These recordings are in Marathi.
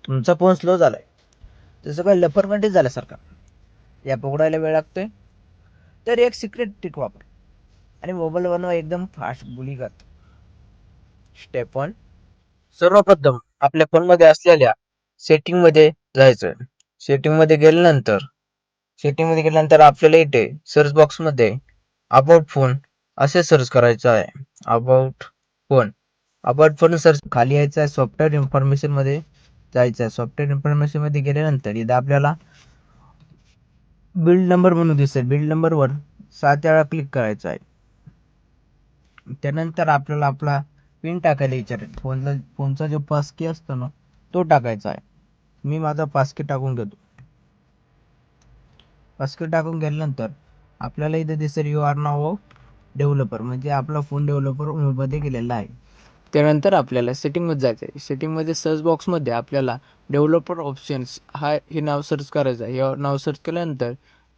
तुमचा फोन स्लो झालाय, जसं काय लफरमध्ये झाल्यासारखा, या पकडायला वेळ लागतोय. तर एक सिक्रेट ट्रिक वापर आणि मोबाईल बनवा एकदम फास्ट गुलीगत. स्टेप 1, सर्वप्रथम आपल्या फोनमध्ये असलेल्या सेटिंगमध्ये जायचं. सेटिंगमध्ये गेल्यानंतर आपल्याला इथे सर्च बॉक्समध्ये अबाउट फोन असे सर्च करायचं आहे. अबाउट फोन सर्च खाली यायचं आहे. सॉफ्टवेअर इन्फॉर्मेशन मध्ये जायचं आहे. सॉफ्टवेअर इन्फॉर्मेशन मध्ये गेल्यानंतर इथं आपल्याला बिल्ड नंबर म्हणून दिसेल. बिल्ड नंबरवर 7 वेळा क्लिक करायचं आहे. त्यानंतर आपल्याला आपला पिन टाकायला विचारेल. फोनचा जो पासकी असतो ना, तो टाकायचा आहे. मी माझा पासकी टाकून घेतो. पासकी टाकून गेल्यानंतर आपल्याला इथे दिसेल यू आर नाव डेव्हलपर, म्हणजे आपला फोन डेव्हलपर मध्ये गेलेला आहे. त्यानंतर आपल्याला सेटिंगमध्ये जायचं आहे. सेटिंगमध्ये सर्च बॉक्समध्ये आपल्याला डेव्हलपर ऑप्शन्स हे नाव सर्च करायचं आहे. हे नाव सर्च केल्यानंतर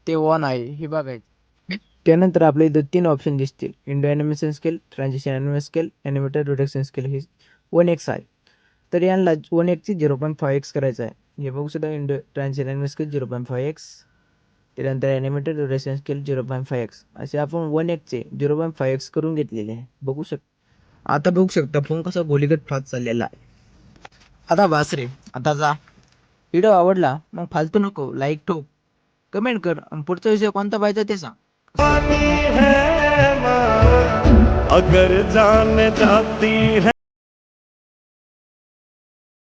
ते ऑन आहे हे बघायचं. त्यानंतर आपल्या इथं 3 ऑप्शन दिसतील. Indo animation scale, transition animation scale, animated reduction scale. हे 1x आहे. तर यांना 1x 0.5x करायचं आहे. हे बघू शकता. Indo transition animation scale 0.5x, त्यानंतर ॲनिमेटेड रिडक्शन स्केल 0.5x, असे आपण 1x 0.5x करून घेतलेले आहे. आता बघू शकता फोन कसा गोलीगत फास्ट चाललेला आहे. आता बास रे, आता जा. व्हिडिओ आवडला मग फालतू नको, लाईक ठोक, कमेंट कर आणि पुढचा विषय कोणता पाहिजे ते सांग. अगर जान जाती है